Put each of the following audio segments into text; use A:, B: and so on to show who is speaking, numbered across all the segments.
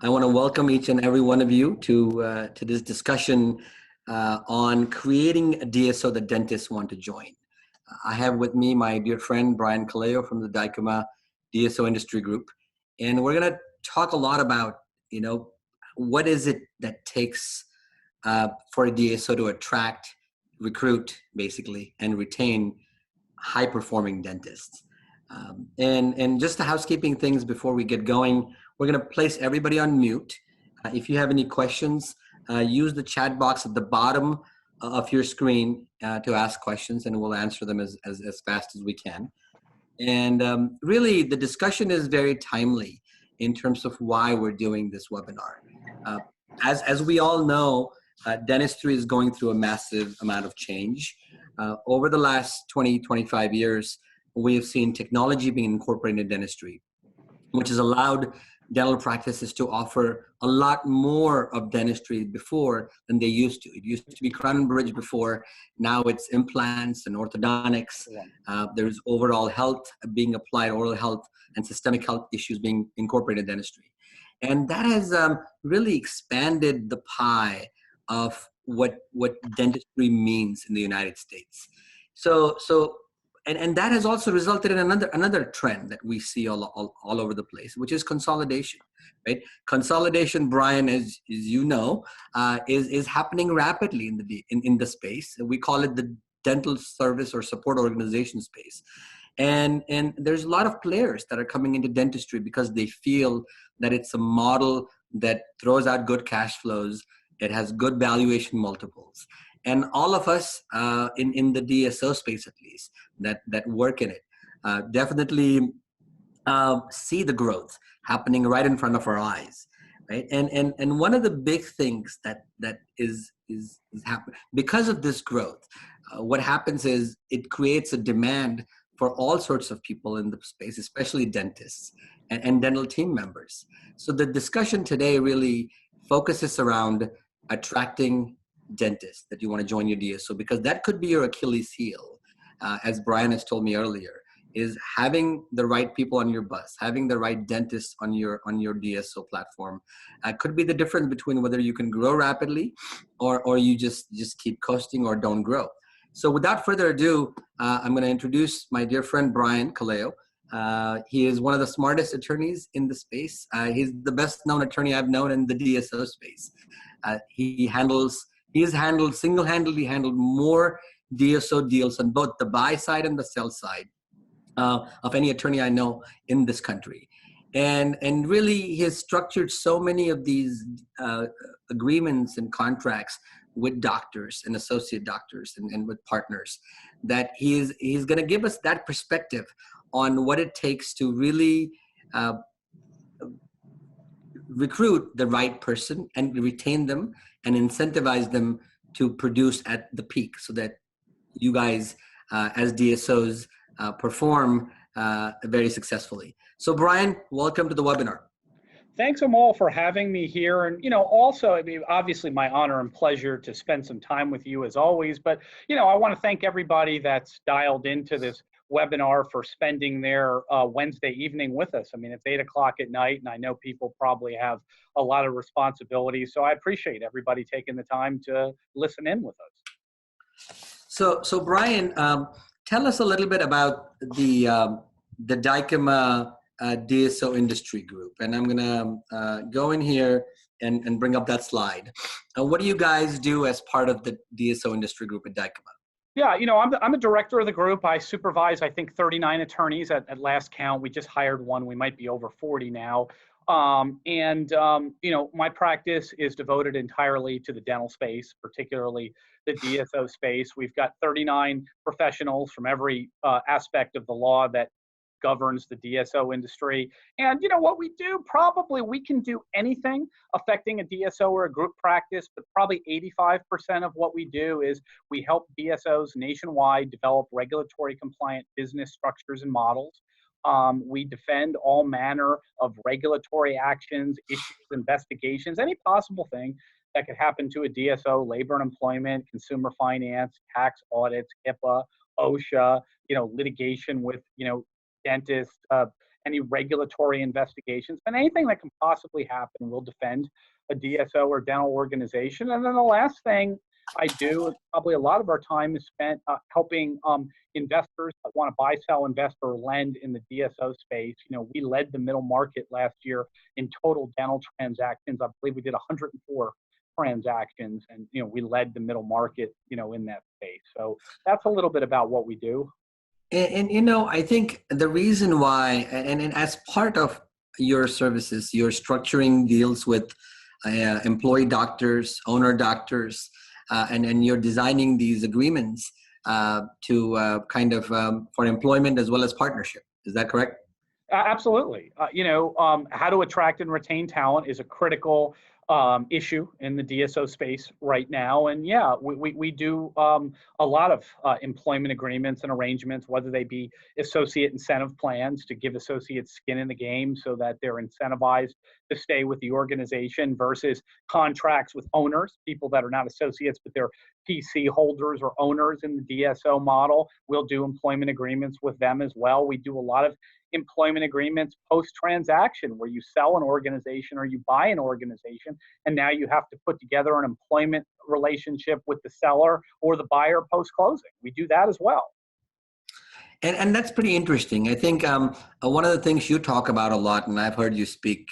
A: I want to welcome each and every one of you to this discussion on creating a DSO that dentists want to join. I have with me my dear friend Brian Colao from the DSO Industry Group, and we're going to talk a lot about what is it that takes for a DSO to attract, recruit, basically, and retain high-performing dentists. And just the housekeeping things before we get going, we're going to place everybody on mute. If you have any questions, use the chat box at the bottom of your screen to ask questions, and we'll answer them as fast as we can. And really, the discussion is very timely in terms of why we're doing this webinar. As we all know, dentistry is going through a massive amount of change. Over the last 20, 25 years, we have seen technology being incorporated in dentistry, which has allowed dental practices to offer a lot more of dentistry before than they used to. It used to be crown and bridge before. Now it's implants and orthodontics. There's overall health being applied, oral health and systemic health issues being incorporated in dentistry. And that has really expanded the pie of what dentistry means in the United States. And that has also resulted in another trend that we see all over the place, which is consolidation, right? Consolidation, Brian, as you know, is happening rapidly in the space. We call it the dental service or support organization space. And there's a lot of players that are coming into dentistry because they feel that it's a model that throws out good cash flows. It has good valuation multiples. And all of us in the DSO space, at least, that work in it, definitely see the growth happening right in front of our eyes, right? And one of the big things that is happening because of this growth, what happens is it creates a demand for all sorts of people in the space, especially dentists and dental team members. So the discussion today really focuses around attracting dentists that you want to join your DSO, because that could be your Achilles heel, as Brian has told me earlier, is having the right people on your bus, having the right dentists on your DSO platform could be the difference between whether you can grow rapidly or you just keep coasting or don't grow. So without further ado, I'm going to introduce my dear friend Brian Colao. He is one of the smartest attorneys in the space. He's the best known attorney I've known in the DSO space. He's single-handedly handled more DSO deals on both the buy side and the sell side of any attorney I know in this country. And really, he has structured so many of these agreements and contracts with doctors and associate doctors and with partners that he's going to give us that perspective on what it takes to really recruit the right person and retain them and incentivize them to produce at the peak so that you guys as DSOs perform very successfully. So Brian, welcome to the webinar.
B: Thanks, Amal, for having me here. And, also, I mean, obviously my honor and pleasure to spend some time with you as always. But, I want to thank everybody that's dialed into this webinar for spending their Wednesday evening with us. I mean, it's 8 o'clock at night, and I know people probably have a lot of responsibilities. So I appreciate everybody taking the time to listen in with us.
A: So Brian, tell us a little bit about the Dykema DSO Industry Group. And I'm going to go in here and bring up that slide. What do you guys do as part of the DSO Industry Group at Dykema?
B: Yeah, I'm a director of the group. I supervise, I think, 39 attorneys at last count. We just hired one. We might be over 40 now. My practice is devoted entirely to the dental space, particularly the DSO space. We've got 39 professionals from every aspect of the law that governs the DSO industry. And what we do, probably we can do anything affecting a DSO or a group practice, but probably 85% of what we do is we help DSOs nationwide develop regulatory compliant business structures and models. We defend all manner of regulatory actions, issues, investigations, any possible thing that could happen to a DSO: labor and employment, consumer finance, tax audits, HIPAA, OSHA, litigation with, dentists, any regulatory investigations, and anything that can possibly happen, we'll defend a DSO or dental organization. And then the last thing I do is probably a lot of our time is spent helping investors that want to buy, sell, invest, or lend in the DSO space. We led the middle market last year in total dental transactions. I believe we did 104 transactions, and we led the middle market in that space. So that's a little bit about what we do.
A: And I think the reason why, and as part of your services, you're structuring deals with employee doctors, owner doctors, and you're designing these agreements to for employment as well as partnership. Is that correct?
B: Absolutely. How to attract and retain talent is a critical issue in the DSO space right now. And yeah, we do a lot of employment agreements and arrangements, whether they be associate incentive plans to give associates skin in the game so that they're incentivized to stay with the organization, versus contracts with owners, people that are not associates, but they're PC holders or owners in the DSO model. We'll do employment agreements with them as well. We do a lot of employment agreements post-transaction, where you sell an organization or you buy an organization, and now you have to put together an employment relationship with the seller or the buyer post-closing. We do that as well.
A: And that's pretty interesting. I think one of the things you talk about a lot, and I've heard you speak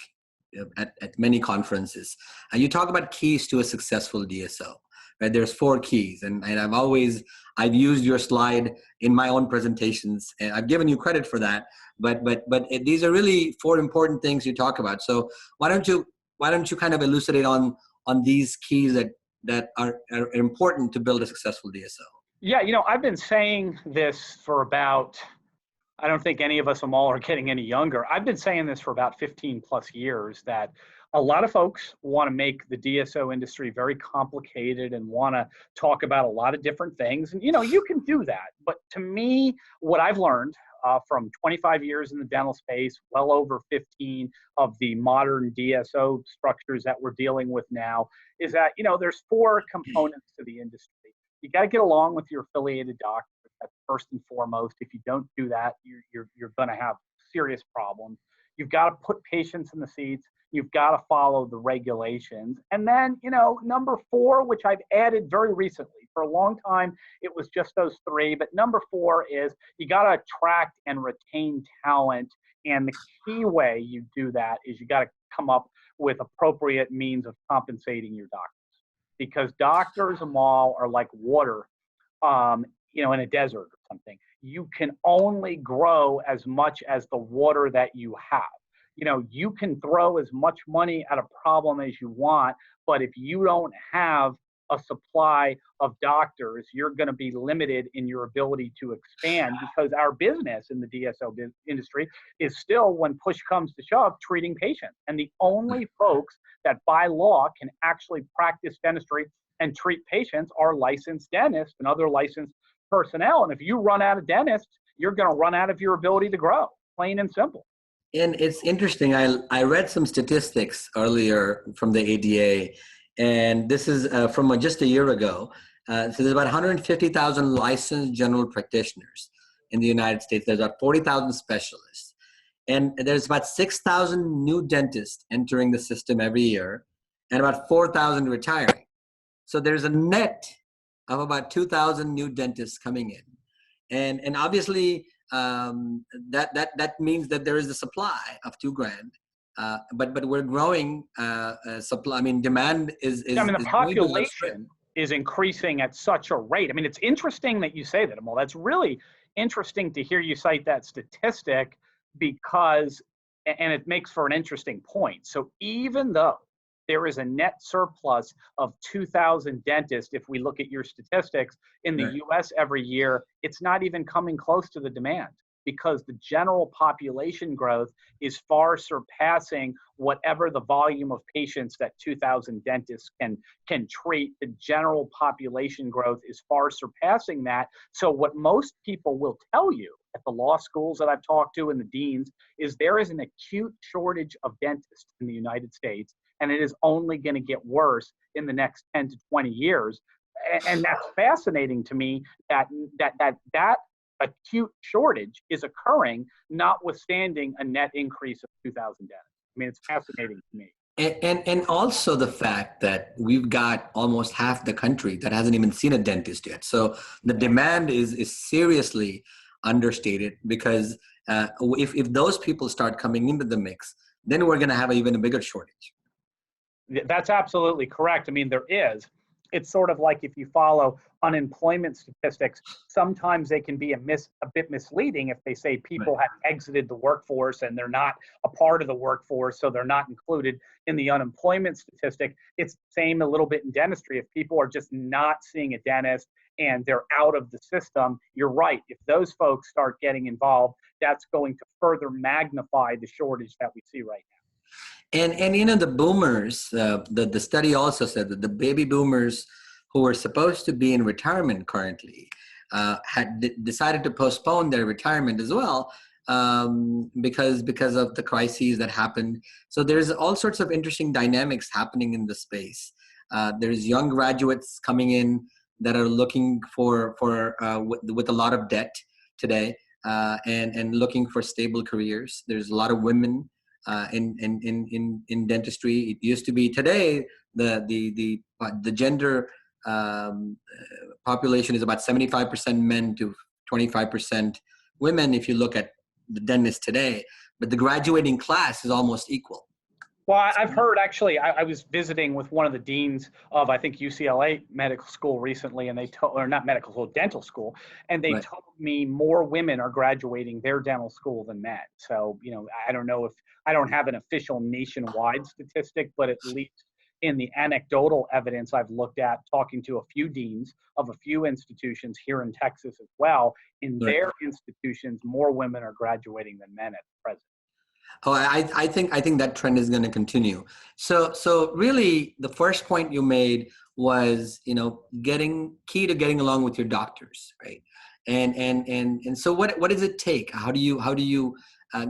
A: at many conferences, you talk about keys to a successful DSO. Right? There's 4 keys, and I've used your slide in my own presentations, and I've given you credit for that. But these are really 4 important things you talk about. So why don't you kind of elucidate on these keys that are important to build a successful DSO?
B: Yeah, I've been saying this for about, I don't think any of us, Amal, are getting any younger. I've been saying this for about 15 plus years, that a lot of folks want to make the DSO industry very complicated and want to talk about a lot of different things. And, you can do that. But to me, what I've learned from 25 years in the dental space, well over 15 of the modern DSO structures that we're dealing with now, is that, there's 4 components to the industry. You got to get along with your affiliated doctor. That's first and foremost. If you don't do that, you're going to have serious problems. You've got to put patients in the seats. You've got to follow the regulations. And then, number 4, which I've added very recently. For a long time, it was just those 3. But number 4 is you got to attract and retain talent. And the key way you do that is you got to come up with appropriate means of compensating your doctors. Because doctors, Amal, are like water, in a desert or something. You can only grow as much as the water that you have. You can throw as much money at a problem as you want, but if you don't have a supply of doctors, you're going to be limited in your ability to expand, because our business in the DSO industry is still, when push comes to shove, treating patients. And the only folks that by law can actually practice dentistry and treat patients are licensed dentists and other licensed personnel. And if you run out of dentists, you're going to run out of your ability to grow, plain and simple.
A: And it's interesting. I read some statistics earlier from the ADA, and this is from just a year ago. So there's about 150,000 licensed general practitioners in the United States. There's about 40,000 specialists. And there's about 6,000 new dentists entering the system every year, and about 4,000 retiring. So there's a net of about 2,000 new dentists coming in. And obviously, that means that there is a supply of $2,000, but we're growing supply. I mean, demand is.
B: The population is increasing at such a rate. I mean, it's interesting that you say that, Amal. That's really interesting to hear you cite that statistic, because, and it makes for an interesting point. So even though there is a net surplus of 2,000 dentists, if we look at your statistics in the US every year, it's not even coming close to the demand, because the general population growth is far surpassing whatever the volume of patients that 2,000 dentists can treat. The general population growth is far surpassing that. So what most people will tell you at the law schools that I've talked to and the deans is there is an acute shortage of dentists in the United States, and it is only going to get worse in the next 10 to 20 years. And that's fascinating to me, that acute shortage is occurring, notwithstanding a net increase of 2,000 dentists. I mean, it's fascinating to me.
A: And also the fact that we've got almost half the country that hasn't even seen a dentist yet. So the demand is seriously understated, because if those people start coming into the mix, then we're going to have even a bigger shortage.
B: That's absolutely correct. I mean, there is. It's sort of like if you follow unemployment statistics, sometimes they can be a bit misleading if they say people have exited the workforce and they're not a part of the workforce, so they're not included in the unemployment statistic. It's the same a little bit in dentistry. If people are just not seeing a dentist and they're out of the system, you're right. If those folks start getting involved, that's going to further magnify the shortage that we see right now.
A: And you know, the boomers, the study also said that the baby boomers who are supposed to be in retirement currently had decided to postpone their retirement as well, because of the crises that happened. So there's all sorts of interesting dynamics happening in the space. There's young graduates coming in that are looking for with a lot of debt today, and looking for stable careers. There's a lot of women in dentistry. It used to be, today the gender population is about 75% men to 25% women if you look at the dentists today, but the graduating class is almost equal.
B: Well, I've heard, actually, I was visiting with one of the deans of, I think, UCLA Medical School recently, and or not medical school, dental school, and they told me more women are graduating their dental school than men. So, you know, I don't know if, I don't have an official nationwide statistic, but at least in the anecdotal evidence I've looked at, talking to a few deans of a few institutions here in Texas as well, in their institutions, more women are graduating than men at present.
A: Oh, I think that trend is going to continue. So really, the first point you made was, you know, getting along with your doctors, right? And so what does it take? How do you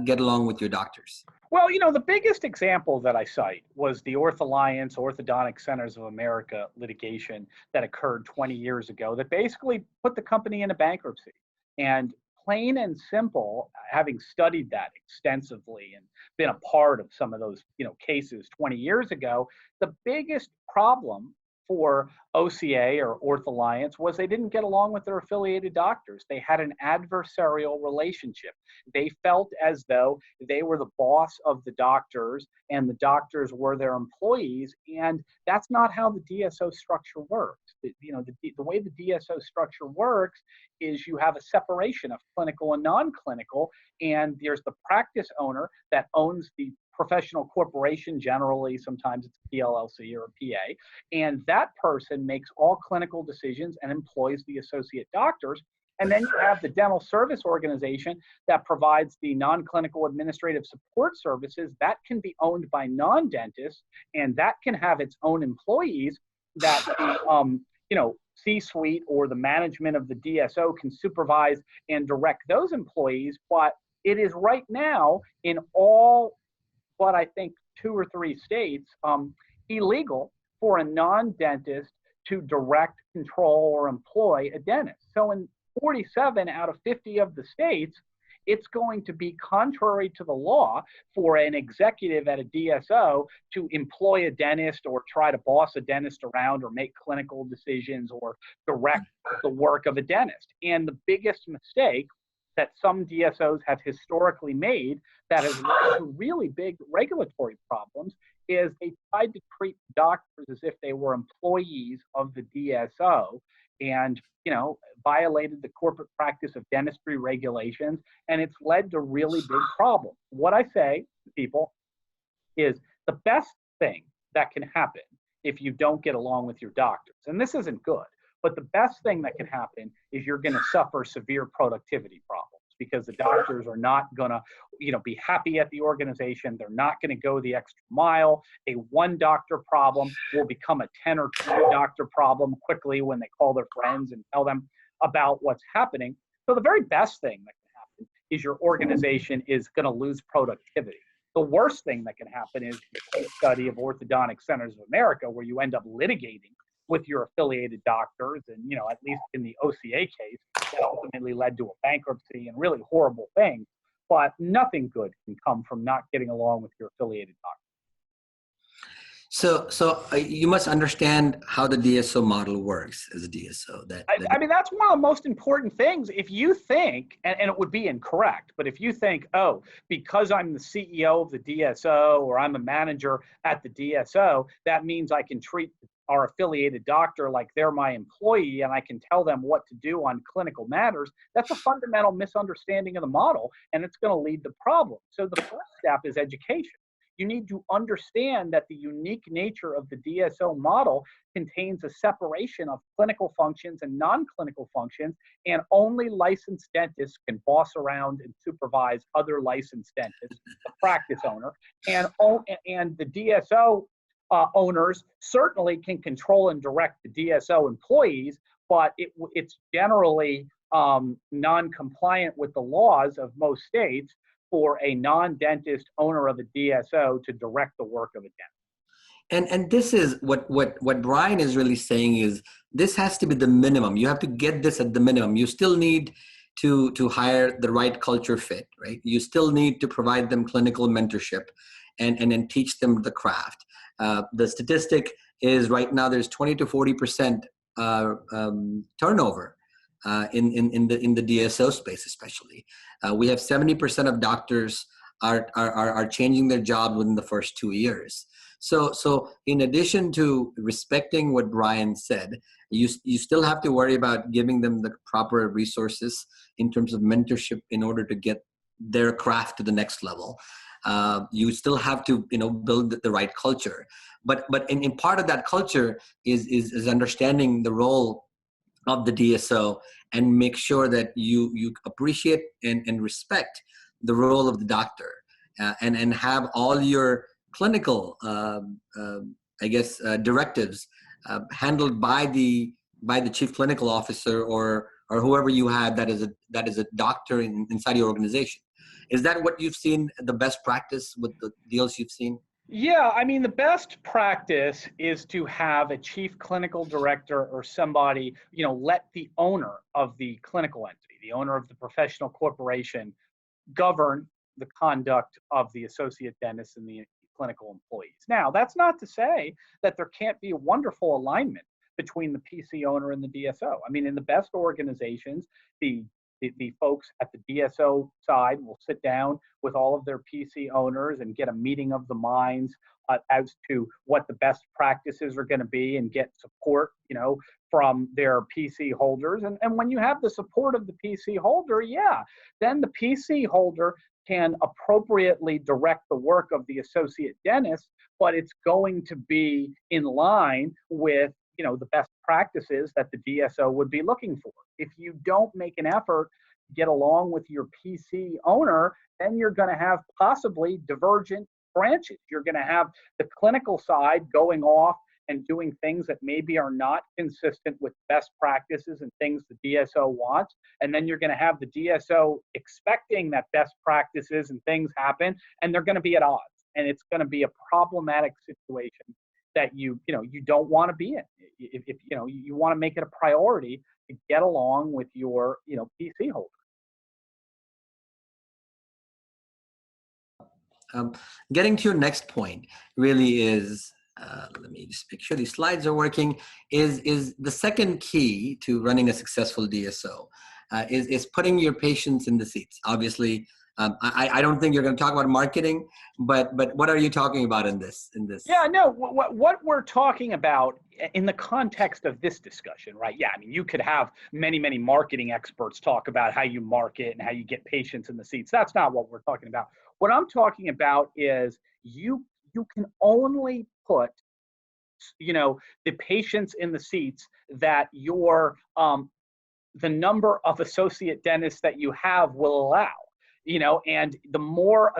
A: get along with your doctors?
B: Well, you know, the biggest example that I cite was the Alliance Orthodontic Centers of America litigation that occurred 20 years ago that basically put the company into bankruptcy. And plain and simple, having studied that extensively and been a part of some of those, you know, cases 20 years ago, the biggest problem for OCA or Alliance was they didn't get along with their affiliated doctors. They had an adversarial relationship. They felt as though they were the boss of the doctors and the doctors were their employees, and that's not how the DSO structure works. You know, the way the DSO structure works is you have a separation of clinical and non-clinical, and there's the practice owner that owns the professional corporation, generally sometimes it's a PLLC or a PA, and that person makes all clinical decisions and employs the associate doctors. And then you have the dental service organization that provides the non-clinical administrative support services that can be owned by non-dentists, and that can have its own employees that the you know, C-suite or the management of the DSO can supervise and direct those employees. But it is right now in all but I think 2 or 3 states, illegal for a non-dentist to direct, control, or employ a dentist. So in 47 out of 50 of the states, it's going to be contrary to the law for an executive at a DSO to employ a dentist or try to boss a dentist around or make clinical decisions or direct the work of a dentist. And the biggest mistake that some DSOs have historically made that has led to really big regulatory problems is they tried to treat doctors as if they were employees of the DSO and, you know, violated the corporate practice of dentistry regulations, and it's led to really big problems. What I say to people is the best thing that can happen if you don't get along with your doctors, and this isn't good, but the best thing that can happen is you're going to suffer severe productivity problems because the doctors are not going to, you know, be happy at the organization. They're not going to go the extra mile. A 1 doctor problem will become a 10 or 20 doctor problem quickly when they call their friends and tell them about what's happening. So the very best thing that can happen is your organization is going to lose productivity. The worst thing that can happen is the case study of Orthodontic Centers of America, where you end up litigating with your affiliated doctors. And, you know, at least in the OCA case, that ultimately led to a bankruptcy and really horrible things. But nothing good can come from not getting along with your affiliated doctor.
A: So you must understand how the DSO model works as a DSO.
B: I mean, that's one of the most important things. If you think, and it would be incorrect, but if you think, oh, because I'm the CEO of the DSO or I'm a manager at the DSO, that means I can treat our affiliated doctor like they're my employee and I can tell them what to do on clinical matters, that's a fundamental misunderstanding of the model, and it's going to lead to problems. So the first step is education. You need to understand that the unique nature of the DSO model contains a separation of clinical functions and non-clinical functions, and only licensed dentists can boss around and supervise other licensed dentists, the practice owner, and the DSO owners certainly can control and direct the DSO employees, but it's generally non-compliant with the laws of most states for a non-dentist owner of a DSO to direct the work of a dentist.
A: And this is what Brian is really saying is this has to be the minimum. You have to get this at the minimum. You still need to hire the right culture fit, right? You still need to provide them clinical mentorship and then teach them the craft. The statistic is right now there's 20 to 40% turnover in the DSO space, especially. We have 70% of doctors are changing their job within the first 2 years. So in addition to respecting what Brian said, you still have to worry about giving them the proper resources in terms of mentorship in order to get their craft to the next level. You still have to, build the right culture. But in part of that culture is understanding the role of the DSO and make sure that you appreciate and respect the role of the doctor and have all your clinical, directives handled by the chief clinical officer or whoever you had that is a doctor inside your organization. Is that what you've seen, the best practice with the deals you've seen?
B: Yeah, I mean, the best practice is to have a chief clinical director or somebody, let the owner of the clinical entity, the owner of the professional corporation, govern the conduct of the associate dentists and the clinical employees. Now, that's not to say that there can't be a wonderful alignment between the PC owner and the DSO. I mean, in the best organizations, the folks at the DSO side will sit down with all of their PC owners and get a meeting of the minds as to what the best practices are going to be and get support, from their PC holders. And when you have the support of the PC holder, then the PC holder can appropriately direct the work of the associate dentist, but it's going to be in line with the best practices that the DSO would be looking for. If you don't make an effort to get along with your PC owner, then you're going to have possibly divergent branches. You're going to have the clinical side going off and doing things that maybe are not consistent with best practices and things the DSO wants. And then you're going to have the DSO expecting that best practices and things happen, and they're going to be at odds. And it's going to be a problematic situation that you don't want to be in. If you want to make it a priority to get along with your PC holder.
A: Getting to your next point really is, let me just make sure these slides are working, is the second key to running a successful DSO, is putting your patients in the seats. Obviously, I don't think you're going to talk about marketing, but what are you talking about in this?
B: Yeah, no, what we're talking about in the context of this discussion, right? Yeah, I mean, you could have many marketing experts talk about how you market and how you get patients in the seats. That's not what we're talking about. What I'm talking about is you can only put the patients in the seats that your the number of associate dentists that you have will allow. And the more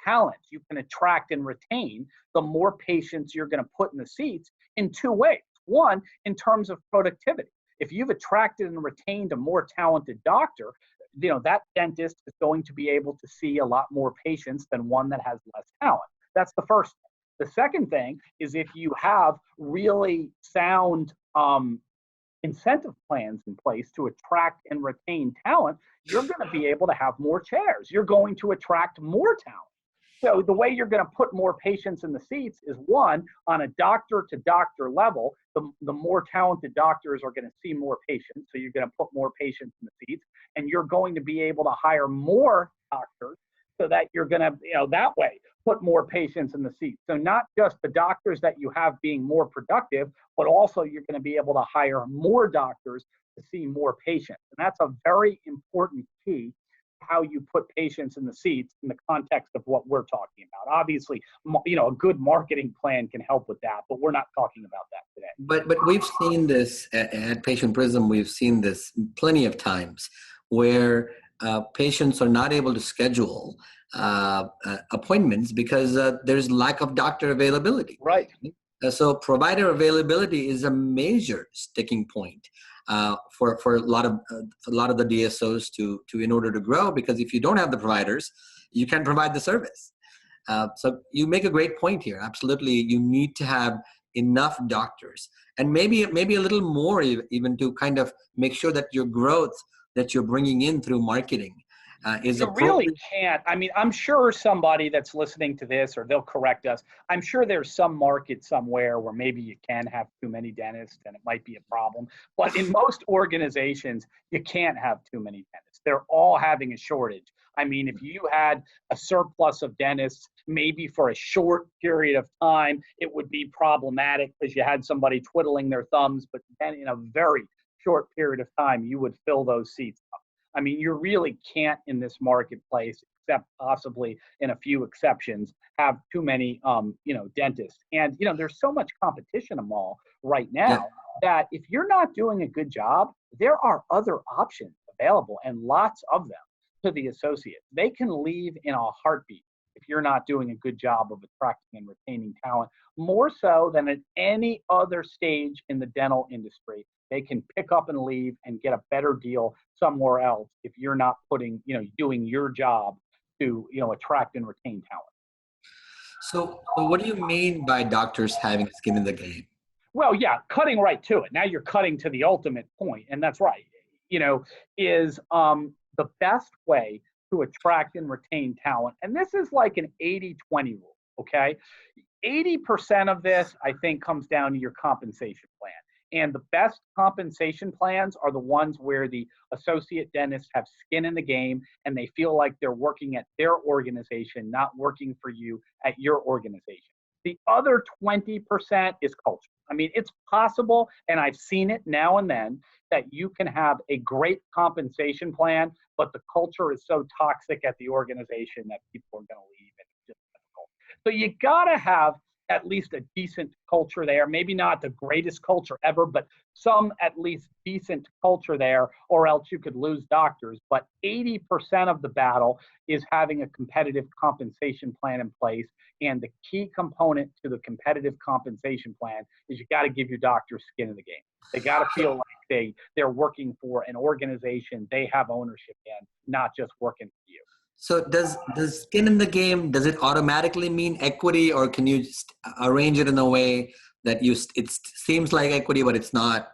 B: talent you can attract and retain, the more patients you're going to put in the seats in two ways. One, in terms of productivity. If you've attracted and retained a more talented doctor, that dentist is going to be able to see a lot more patients than one that has less talent. That's the first thing. The second thing is if you have really sound incentive plans in place to attract and retain talent, you're going to be able to have more chairs. You're going to attract more talent. So the way you're going to put more patients in the seats is, one, on a doctor to doctor level, the more talented doctors are going to see more patients. So you're going to put more patients in the seats, and you're going to be able to hire more doctors so that you're going to, that way put more patients in the seats. So not just the doctors that you have being more productive, but also you're going to be able to hire more doctors to see more patients. And that's a very important key, how you put patients in the seats in the context of what we're talking about. Obviously, a good marketing plan can help with that, but we're not talking about that today.
A: But we've seen this at Patient Prism. We've seen this plenty of times where patients are not able to schedule appointments because there's lack of doctor availability.
B: Right.
A: So provider availability is a major sticking point for a lot of the DSOs to in order to grow, because if you don't have the providers, you can't provide the service. So you make a great point here. Absolutely, you need to have enough doctors, and maybe a little more even to kind of make sure that your growth that you're bringing in through marketing is
B: you
A: appropriate.
B: really can't. I mean, I'm sure somebody that's listening to this, or they'll correct us, I'm sure there's some market somewhere where maybe you can have too many dentists and it might be a problem. But in most organizations, you can't have too many dentists. They're all having a shortage. I mean, if you had a surplus of dentists, maybe for a short period of time, it would be problematic because you had somebody twiddling their thumbs, but then in a very short period of time, you would fill those seats up. I mean, you really can't in this marketplace, except possibly in a few exceptions, have too many, dentists. And, there's so much competition in mall right now that if you're not doing a good job, there are other options available, and lots of them, to the associates. They can leave in a heartbeat if you're not doing a good job of attracting and retaining talent, more so than at any other stage in the dental industry. They can pick up and leave and get a better deal somewhere else if you're not doing your job to, attract and retain talent.
A: So what do you mean by doctors having skin in the game?
B: Well, yeah, cutting right to it. Now you're cutting to the ultimate point, and that's right. Is the best way to attract and retain talent. And this is like an 80-20 rule, okay? 80% of this, I think, comes down to your compensation plan. And the best compensation plans are the ones where the associate dentists have skin in the game and they feel like they're working at their organization, not working for you at your organization. The other 20% is culture. I mean, it's possible, and I've seen it now and then, that you can have a great compensation plan, but the culture is so toxic at the organization that people are going to leave, and it's just difficult. So you got to have at least a decent culture there, maybe not the greatest culture ever, but some at least decent culture there, or else you could lose doctors. But 80% of the battle is having a competitive compensation plan in place. And the key component to the competitive compensation plan is you got to give your doctors skin in the game. They got to feel like they're working for an organization they have ownership in, not just working for you.
A: So does skin in the game, does it automatically mean equity, or can you just arrange it in a way that it seems like equity, but it's not?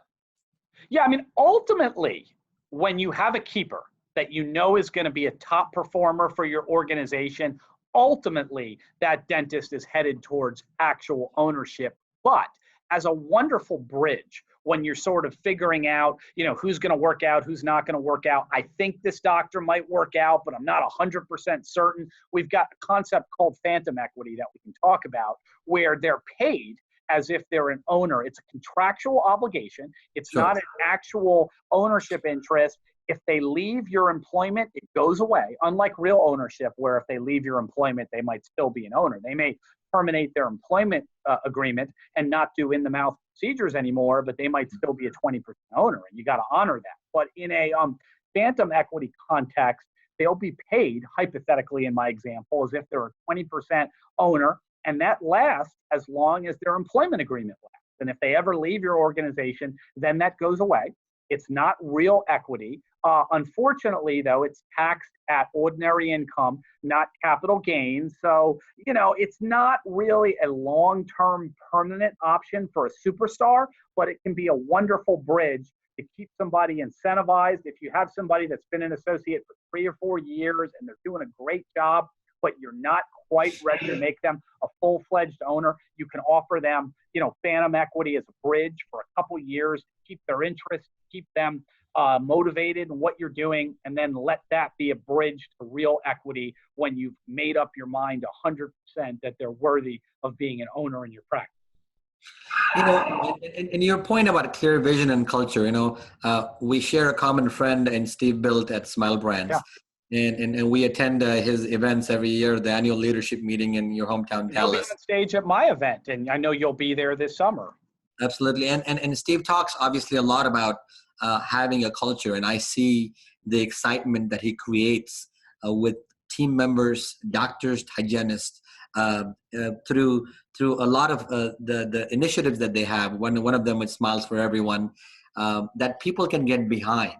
B: Yeah, I mean, ultimately, when you have a keeper that you know is going to be a top performer for your organization, ultimately that dentist is headed towards actual ownership. But as a wonderful bridge, when you're sort of figuring out, who's going to work out, who's not going to work out. I think this doctor might work out, but I'm not 100% certain. We've got a concept called phantom equity that we can talk about, where they're paid as if they're an owner. It's a contractual obligation. It's not an actual ownership interest. If they leave your employment, it goes away. Unlike real ownership, where if they leave your employment, they might still be an owner. They may terminate their employment agreement and not do in-the-mouth procedures anymore, but they might still be a 20% owner, and you got to honor that. But in a phantom equity context, they'll be paid, hypothetically in my example, as if they're a 20% owner, and that lasts as long as their employment agreement lasts. And if they ever leave your organization, then that goes away. It's not real equity. Unfortunately, though, it's taxed at ordinary income, not capital gains. So, it's not really a long-term permanent option for a superstar, but it can be a wonderful bridge to keep somebody incentivized. If you have somebody that's been an associate for 3 or 4 years and they're doing a great job, but you're not quite ready to make them a full-fledged owner, you can offer them, phantom equity as a bridge for a couple years to keep their interest, keep them motivated in what you're doing, and then let that be a bridge to real equity when you've made up your mind 100% that they're worthy of being an owner in your practice.
A: And your point about clear vision and culture, we share a common friend and Steve Built at Smile Brands.
B: Yeah.
A: And we attend his events every year, the annual leadership meeting in your hometown,
B: You'll be
A: Dallas.
B: on stage at my event, and I know you'll be there this summer.
A: Absolutely. And Steve talks obviously a lot about having a culture, and I see the excitement that he creates with team members, doctors, hygienists, through a lot of the initiatives that they have. One of them is Smiles for Everyone, that people can get behind.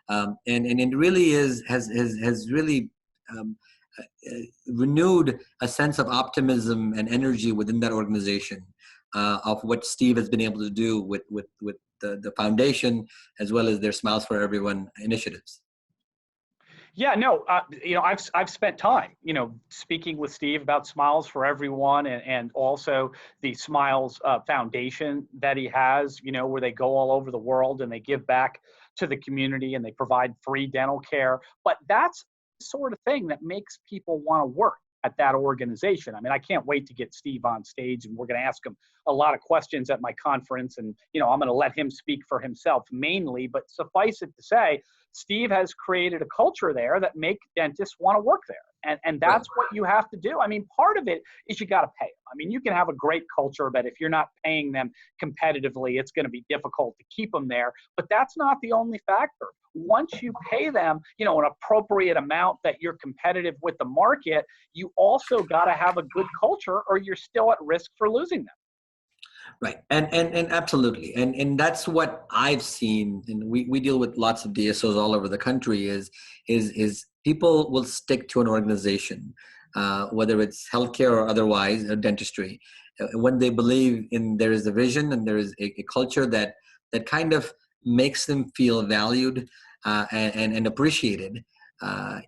A: And it really has really renewed a sense of optimism and energy within that organization of what Steve has been able to do with the foundation, as well as their Smiles for Everyone initiatives.
B: Yeah, no, I've spent time, speaking with Steve about Smiles for Everyone, and also the Smiles Foundation that he has, where they go all over the world and they give back to the community and they provide free dental care. But that's the sort of thing that makes people want to work at that organization. I mean, I can't wait to get Steve on stage, and we're going to ask him a lot of questions at my conference, and I'm going to let him speak for himself mainly, but suffice it to say, Steve has created a culture there that make dentists want to work there. And that's what you have to do. I mean, part of it is you got to pay them. I mean, you can have a great culture, but if you're not paying them competitively, it's going to be difficult to keep them there. But that's not the only factor. Once you pay them, an appropriate amount that you're competitive with the market, you also got to have a good culture, or you're still at risk for losing them.
A: Right. And absolutely. And that's what I've seen. And we deal with lots of DSOs all over the country is people will stick to an organization, whether it's healthcare or otherwise, or dentistry, when they believe in there is a vision and there is a culture that kind of makes them feel valued and appreciated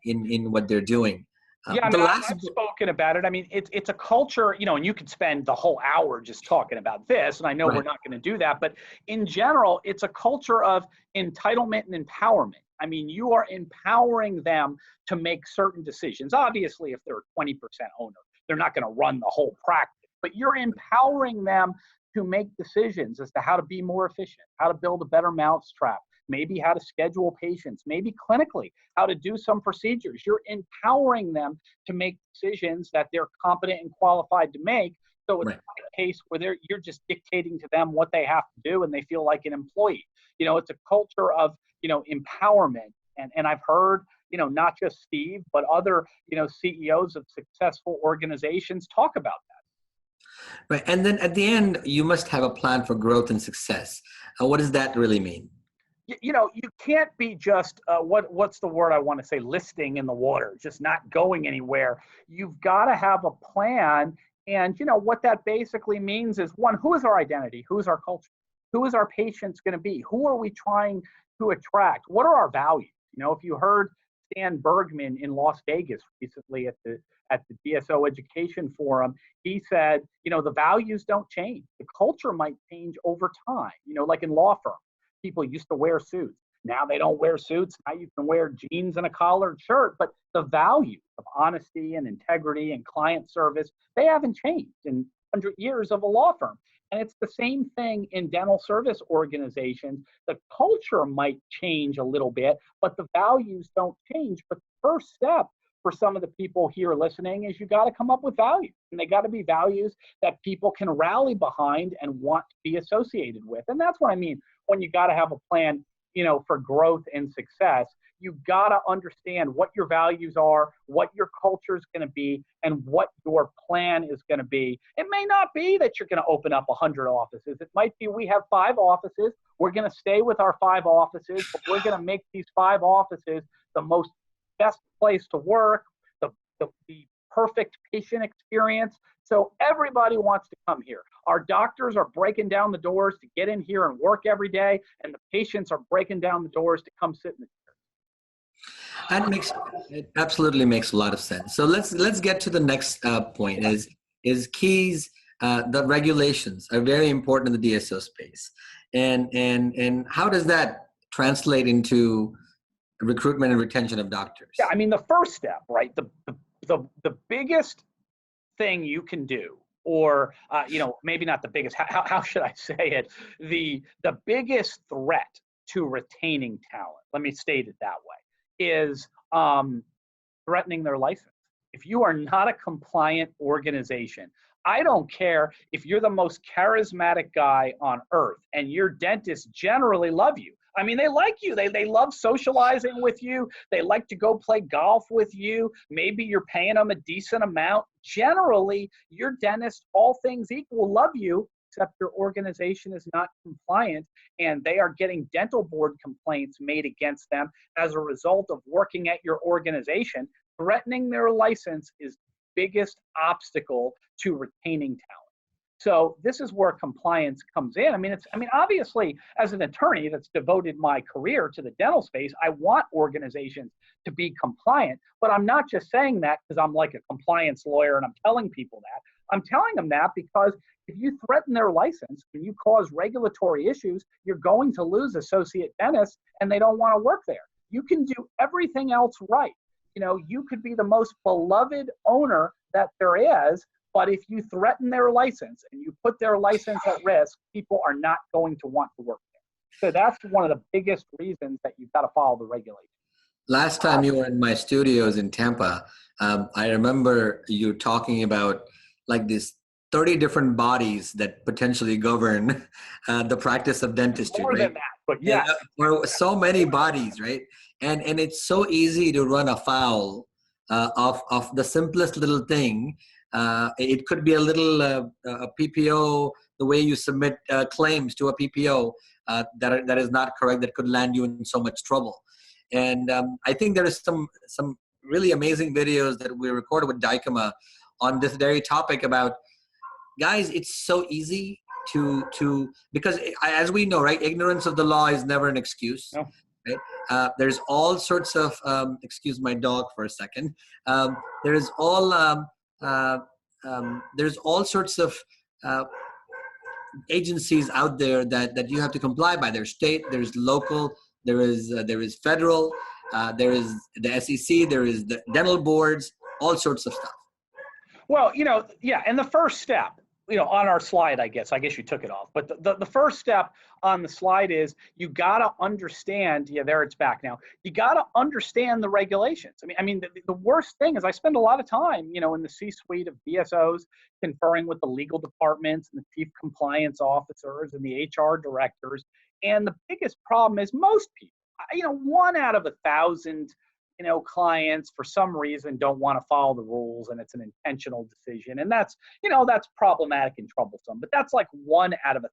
A: in what they're doing.
B: Yeah, I mean, I've spoken about it. I mean, it's a culture, and you could spend the whole hour just talking about this, and I know we're not going to do that, but in general, it's a culture of entitlement and empowerment. I mean, you are empowering them to make certain decisions. Obviously, if they're a 20% owner, they're not going to run the whole practice, but you're empowering them to make decisions as to how to be more efficient, how to build a better mousetrap, maybe how to schedule patients, maybe clinically, how to do some procedures. You're empowering them to make decisions that they're competent and qualified to make. So it's not a case where you're just dictating to them what they have to do and they feel like an employee. It's a culture of, empowerment. And I've heard, not just Steve, but other, CEOs of successful organizations talk about that.
A: Right. And then at the end, you must have a plan for growth and success. What does that really mean?
B: You can't be just, what's the word I want to say, listing in the water, just not going anywhere. You've got to have a plan. And, what that basically means is, one, who is our identity? Who is our culture? Who is our patients going to be? Who are we trying to attract? What are our values? If you heard Stan Bergman in Las Vegas recently at the DSO Education Forum, he said, the values don't change. The culture might change over time, like in law firms. People used to wear suits. Now they don't wear suits. Now you can wear jeans and a collared shirt. But the values of honesty and integrity and client service, they haven't changed in 100 years of a law firm. And it's the same thing in dental service organizations. The culture might change a little bit, but the values don't change. But the first step for some of the people here listening is you got to come up with values. And they got to be values that people can rally behind and want to be associated with. And that's what I mean when you got to have a plan, for growth and success. You got to understand what your values are, what your culture is going to be, and what your plan is going to be. It may not be that you're going to open up 100 offices. It might be we have 5 offices. We're going to stay with our 5 offices, but we're going to make these 5 offices the best place to work, the perfect patient experience. So everybody wants to come here. Our doctors are breaking down the doors to get in here and work every day, and the patients are breaking down the doors to come sit in the
A: It absolutely makes a lot of sense. So let's get to the next point. Is keys. The regulations are very important in the DSO space, and how does that translate into recruitment and retention of doctors?
B: Yeah, I mean, the first step, right? The biggest thing you can do, or maybe not the biggest. How should I say it? The biggest threat to retaining talent. Let me state it that way. Is threatening their license. If you are not a compliant organization, I don't care if you're the most charismatic guy on earth and your dentists generally love you. I mean, they like you. They love socializing with you. They like to go play golf with you. Maybe you're paying them a decent amount. Generally, your dentist, all things equal, love you, except your organization is not compliant, and they are getting dental board complaints made against them as a result of working at your organization. Threatening their license is the biggest obstacle to retaining talent. So this is where compliance comes in. I mean, obviously, as an attorney that's devoted my career to the dental space, I want organizations to be compliant, but I'm not just saying that because I'm like a compliance lawyer and I'm telling people that. I'm telling them that because if you threaten their license and you cause regulatory issues, you're going to lose associate dentists and they don't want to work there. You can do everything else right. You could be the most beloved owner that there is, but if you threaten their license and you put their license at risk, people are not going to want to work there. So that's one of the biggest reasons that you've got to follow the regulations.
A: Last time you were in my studios in Tampa, I remember you talking about like these 30 different bodies that potentially govern the practice of dentistry.
B: More than that, but yes.
A: There are so many bodies, right? And it's so easy to run afoul of the simplest little thing. It could be a little a PPO, the way you submit claims to a PPO that is not correct, that could land you in so much trouble. And I think there is some really amazing videos that we recorded with Dykema on this very topic about, guys, it's so easy to because as we know, right, ignorance of the law is never an excuse.
B: No.
A: Right? There's all sorts of excuse my dog for a second. There's all sorts of agencies out there that you have to comply by. There's state, there's local, there is federal, there is the SEC, there is the dental boards, all sorts of stuff.
B: Well, yeah, and the first step, on our slide, I guess you took it off, but the first step on the slide is you got to understand, there it's back now, you got to understand the regulations. I mean, the worst thing is I spend a lot of time, in the C-suite of DSOs conferring with the legal departments and the chief compliance officers and the HR directors. And the biggest problem is most people, 1 out of 1,000 clients for some reason don't want to follow the rules, and it's an intentional decision. And that's problematic and troublesome, but that's like 1 out of 1,000.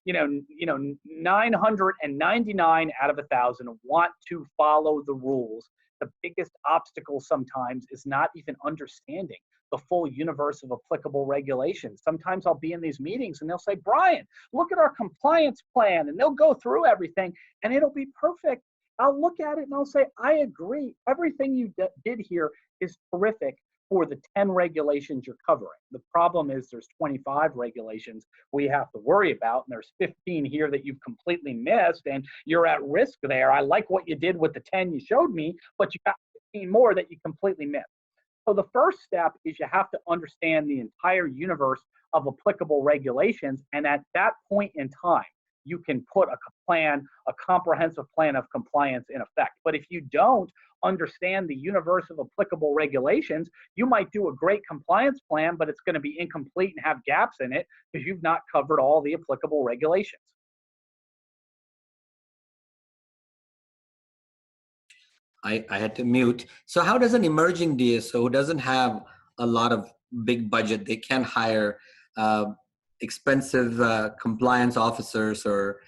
B: 999 out of 1,000 want to follow the rules. The biggest obstacle sometimes is not even understanding the full universe of applicable regulations. Sometimes I'll be in these meetings and they'll say, Brian, look at our compliance plan, and they'll go through everything and it'll be perfect. I'll look at it and I'll say, I agree. Everything you did here is terrific for the 10 regulations you're covering. The problem is there's 25 regulations we have to worry about, and there's 15 here that you've completely missed, and you're at risk there. I like what you did with the 10 you showed me, but you got 15 more that you completely missed. So the first step is you have to understand the entire universe of applicable regulations, and at that point in time, you can put a comprehensive plan of compliance in effect. But if you don't understand the universe of applicable regulations, you might do a great compliance plan, but it's going to be incomplete and have gaps in it because you've not covered all the applicable regulations.
A: I had to mute. So how does an emerging DSO who doesn't have a lot of big budget, they can hire uh, expensive compliance officers or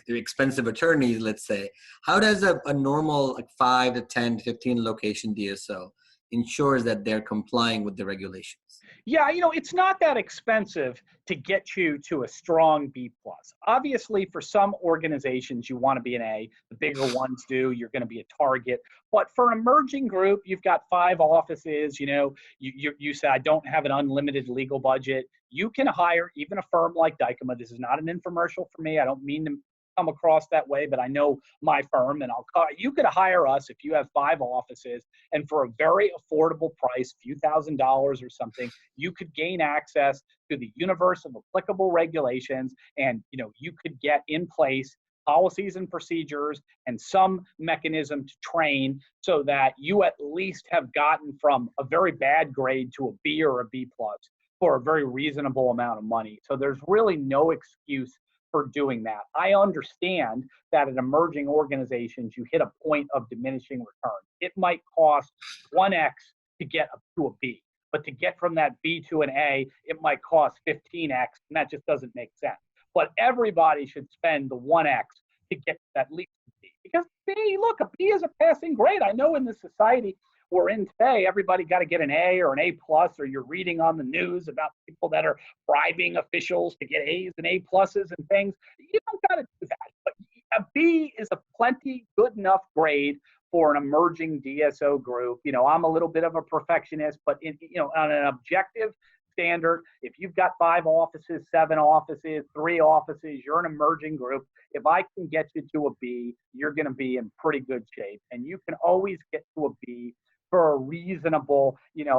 A: expensive attorneys, let's say. How does a normal like 5 to 10 to 15 location DSO ensures that they're complying with the regulations?
B: Yeah, it's not that expensive to get you to a strong B plus. Obviously, for some organizations, you want to be an A. The bigger ones do. You're going to be a target. But for an emerging group, you've got 5 offices. You say I don't have an unlimited legal budget. You can hire even a firm like Dykema. This is not an infomercial for me. I don't mean to come across that way, but I know my firm, and you could hire us if you have 5 offices, and for a very affordable price, few $1,000s or something, you could gain access to the universe of applicable regulations, and you could get in place policies and procedures and some mechanism to train so that you at least have gotten from a very bad grade to a B or a B plus for a very reasonable amount of money. So there's really no excuse for doing that. I understand that at emerging organizations, you hit a point of diminishing returns. It might cost 1x to get up to a B, but to get from that B to an A, it might cost 15x, and that just doesn't make sense. But everybody should spend the 1x to get at least a B. Because B, look, a B is a passing grade. I know in the society we're in today, everybody got to get an A or an A plus, or you're reading on the news about people that are bribing officials to get A's and A pluses and things. You don't got to do that. But a B is a plenty good enough grade for an emerging DSO group. I'm a little bit of a perfectionist, but on an objective standard, if you've got 5 offices, 7 offices, 3 offices, you're an emerging group. If I can get you to a B, you're going to be in pretty good shape. And you can always get to a B for a reasonable,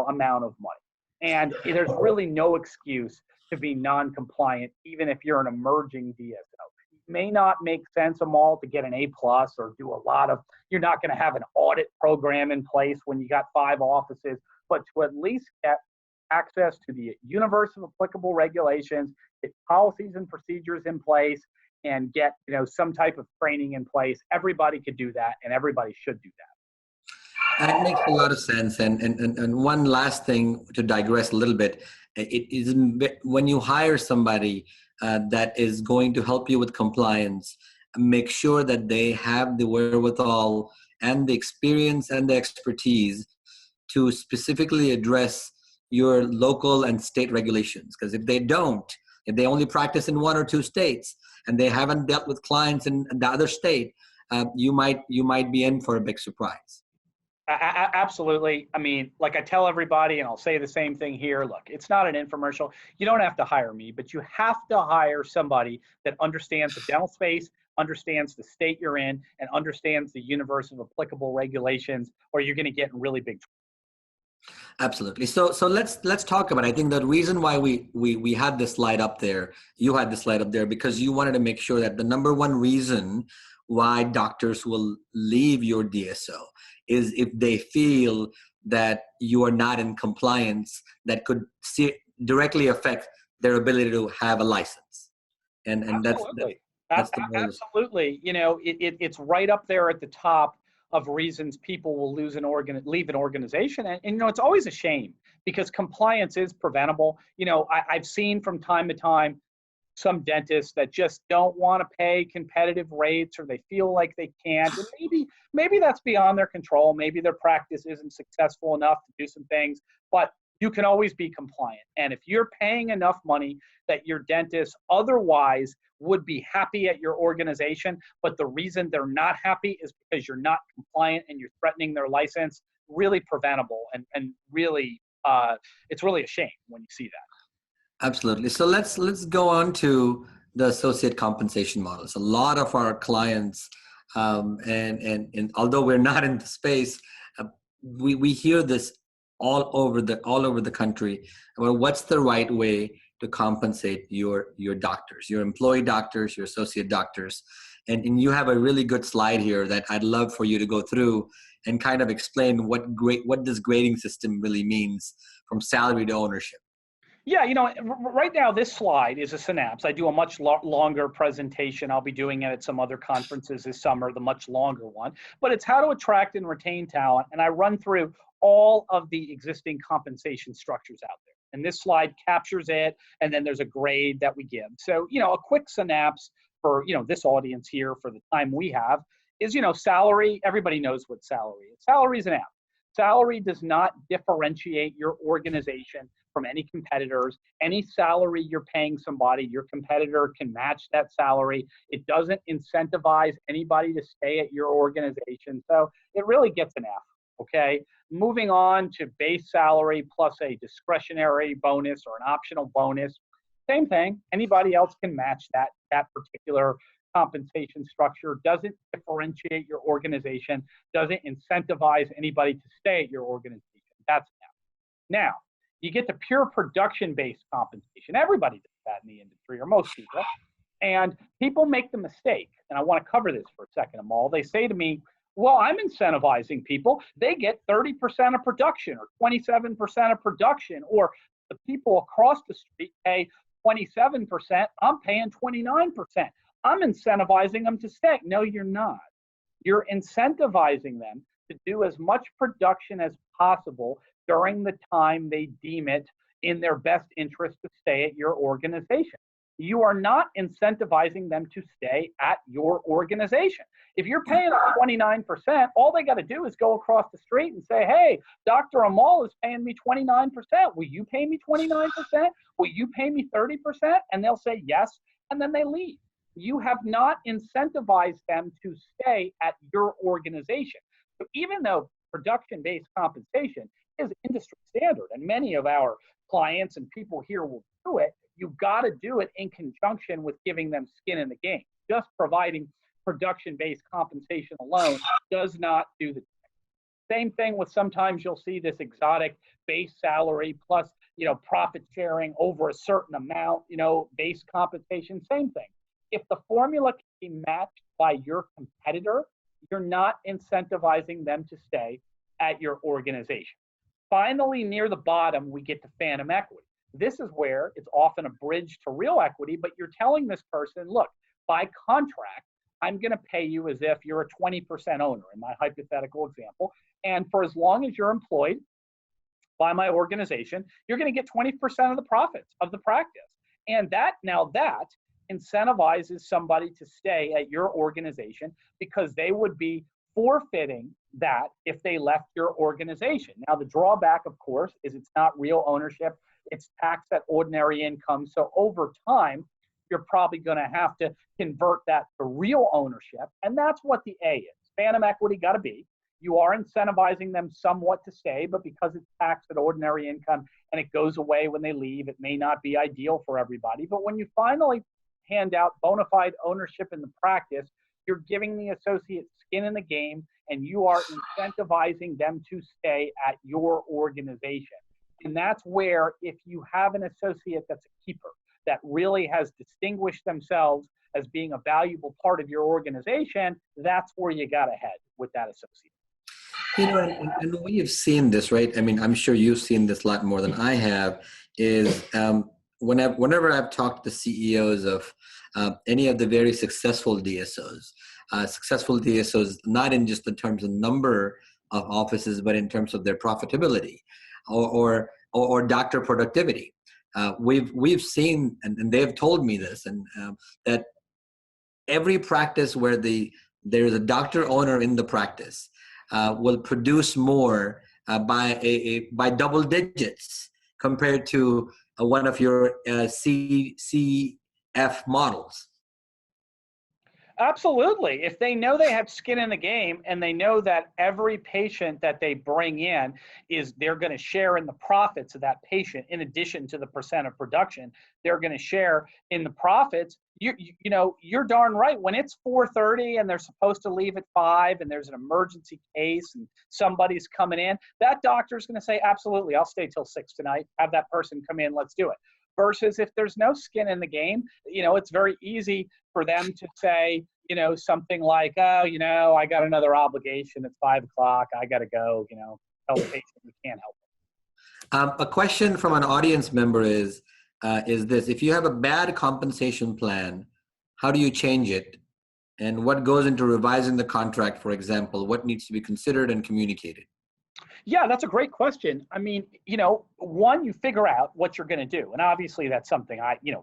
B: amount of money. And there's really no excuse to be non-compliant, even if you're an emerging DSO. It may not make sense, Amal, to get an A plus or do a lot of, you're not going to have an audit program in place when you got 5 offices, but to at least get access to the universe of applicable regulations, get policies and procedures in place, and get, some type of training in place. Everybody could do that, and everybody should do that.
A: That makes a lot of sense. And one last thing to digress a little bit, it is when you hire somebody that is going to help you with compliance, make sure that they have the wherewithal and the experience and the expertise to specifically address your local and state regulations. Because if they don't, if they only practice in 1 or 2 states and they haven't dealt with clients in the other state, you might be in for a big surprise.
B: Absolutely. I mean, like I tell everybody, and I'll say the same thing here. Look, it's not an infomercial. You don't have to hire me, but you have to hire somebody that understands the dental space, understands the state you're in, and understands the universe of applicable regulations, or you're going to get in really big trouble.
A: Absolutely. So let's talk about it. I think the reason why we had this slide up there, you had this slide up there, because you wanted to make sure that the number one reason why doctors will leave your DSO is if they feel that you are not in compliance, that could directly affect their ability to have a license. And
B: Absolutely.
A: that's the
B: Absolutely. It's right up there at the top of reasons people will leave an organization. And it's always a shame because compliance is preventable. I've seen from time to time some dentists that just don't want to pay competitive rates, or they feel like they can't. And maybe that's beyond their control. Maybe their practice isn't successful enough to do some things, but you can always be compliant. And if you're paying enough money that your dentist otherwise would be happy at your organization, but the reason they're not happy is because you're not compliant and you're threatening their license, really preventable. And really, it's really a shame when you see that.
A: Absolutely. So let's go on to the associate compensation models. A lot of our clients, and although we're not in the space, we hear this all over the country about what's the right way to compensate your doctors, your employee doctors, your associate doctors. And you have a really good slide here that I'd love for you to go through and kind of explain what this grading system really means from salary to ownership.
B: Yeah, you know, right now this slide is a synapse. I do a much longer presentation. I'll be doing it at some other conferences this summer, the much longer one. But it's how to attract and retain talent. And I run through all of the existing compensation structures out there. And this slide captures it. And then there's a grade that we give. So, you know, a quick synapse for, you know, this audience here for the time we have is, you know, salary. Everybody knows what salary is. Salary is an app. Salary does not differentiate your organization from any competitors. Any salary you're paying somebody, your competitor can match that salary. It doesn't incentivize anybody to stay at your organization. So it really gets an F, okay? Moving on to base salary plus a discretionary bonus or an optional bonus. Same thing. Anybody else can match that particular compensation structure. Doesn't differentiate your organization, doesn't incentivize anybody to stay at your organization. That's an F. Now, you get to pure production-based compensation. Everybody does that in the industry, or most people. And people make the mistake, and I want to cover this for a second, Amal. They say to me, well, I'm incentivizing people. They get 30% of production or 27% of production, or the people across the street pay 27%. I'm paying 29%. I'm incentivizing them to stay. No, you're not. You're incentivizing them to do as much production as possible during the time they deem it in their best interest to stay at your organization. You are not incentivizing them to stay at your organization. If you're paying them 29%, all they got to do is go across the street and say, hey, Dr. Amal is paying me 29%. Will you pay me 29%? Will you pay me 30%? And they'll say yes, and then they leave. You have not incentivized them to stay at your organization. So even though production-based compensation is industry standard, and many of our clients and people here will do it, you've got to do it in conjunction with giving them skin in the game. Just providing production-based compensation alone does not do the trick. Same thing with sometimes you'll see this exotic base salary plus, you know, profit sharing over a certain amount, you know, base compensation, same thing. If the formula can be matched by your competitor, you're not incentivizing them to stay at your organization. Finally, near the bottom, we get to phantom equity. This is where it's often a bridge to real equity, but you're telling this person, look, by contract, I'm going to pay you as if you're a 20% owner in my hypothetical example. And for as long as you're employed by my organization, you're going to get 20% of the profits of the practice. And that incentivizes somebody to stay at your organization because they would be forfeiting that if they left your organization. Now, the drawback, of course, is it's not real ownership. It's taxed at ordinary income. So over time, you're probably going to have to convert that to real ownership. And that's what the A is. Phantom equity got to be. You are incentivizing them somewhat to stay, but because it's taxed at ordinary income and it goes away when they leave, it may not be ideal for everybody. But when you finally hand out bona fide ownership in the practice, you're giving the associate skin in the game, and you are incentivizing them to stay at your organization. And that's where, if you have an associate that's a keeper, that really has distinguished themselves as being a valuable part of your organization, that's where you got to head with that associate.
A: You know, and we have seen this, right? I mean, I'm sure you've seen this a lot more than I have, is whenever I've talked to CEOs of any of the very successful DSOs, not in just the terms of number of offices, but in terms of their profitability or doctor productivity. We've seen, and they've told me this, and that every practice where there's a doctor owner in the practice will produce more by double digits compared to one of your CF models.
B: Absolutely. If they know they have skin in the game and they know that every patient that they bring in they're going to share in the profits of that patient, in addition to the percent of production, they're going to share in the profits. You're darn right. When it's 4:30 and they're supposed to leave at 5 and there's an emergency case and somebody's coming in, that doctor's going to say, absolutely, I'll stay till 6 tonight. Have that person come in. Let's do it. Versus if there's no skin in the game, it's very easy for them to say, something like, oh, I got another obligation at 5 o'clock. I got to go, tell the patient we can't help
A: A question from an audience member is this: if you have a bad compensation plan, how do you change it? And what goes into revising the contract, for example? What needs to be considered and communicated?
B: Yeah, that's a great question. I mean, one, you figure out what you're going to do. And obviously that's something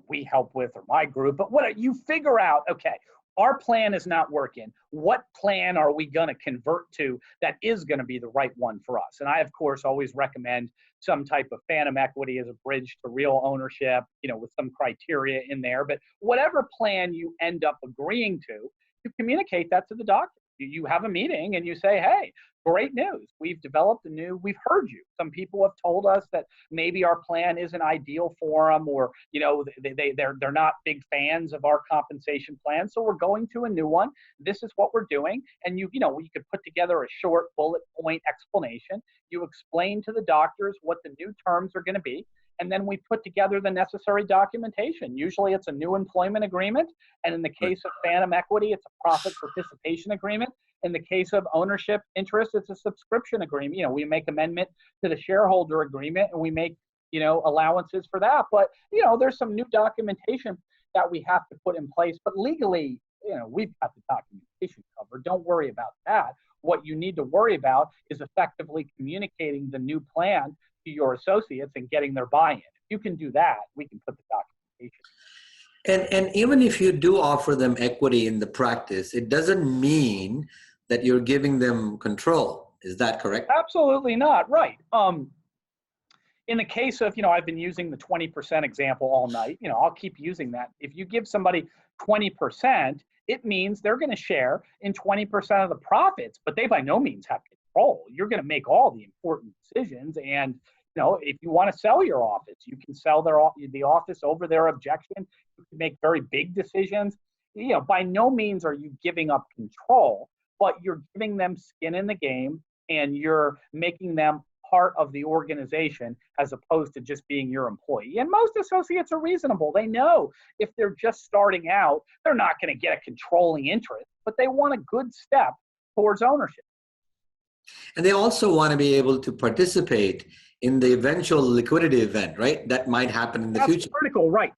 B: we help with, or my group, but what you figure out, okay, our plan is not working. What plan are we going to convert to that is going to be the right one for us? And I, of course, always recommend some type of phantom equity as a bridge to real ownership, with some criteria in there. But whatever plan you end up agreeing to, you communicate that to the doctor. You have a meeting and you say, hey, great news. We've heard you. Some people have told us that maybe our plan isn't ideal for them, or, they're not big fans of our compensation plan. So we're going to a new one. This is what we're doing. And you could put together a short bullet point explanation. You explain to the doctors what the new terms are going to be. And then we put together the necessary documentation. Usually it's a new employment agreement. And in the case of phantom equity, it's a profit participation agreement. In the case of ownership interest, it's a subscription agreement. We make amendment to the shareholder agreement and we make, allowances for that. But, there's some new documentation that we have to put in place. But legally, we've got the documentation covered. Don't worry about that. What you need to worry about is effectively communicating the new plan to your associates and getting their buy-in. If you can do that, we can put the documentation.
A: And even if you do offer them equity in the practice, it doesn't mean that you're giving them control. Is that correct?
B: Absolutely not. Right. In the case of, I've been using the 20% example all night. I'll keep using that. If you give somebody 20%, it means they're going to share in 20% of the profits, but they by no means have control. You're going to make all the important decisions. And, if you want to sell your office, you can sell the office over their objection. You can make very big decisions. By no means are you giving up control, but you're giving them skin in the game and you're making them part of the organization as opposed to just being your employee. And most associates are reasonable. They know if they're just starting out, they're not going to get a controlling interest, but they want a good step towards ownership.
A: And they also want to be able to participate in the eventual liquidity event, right? That might happen in the future.
B: That's critical, right?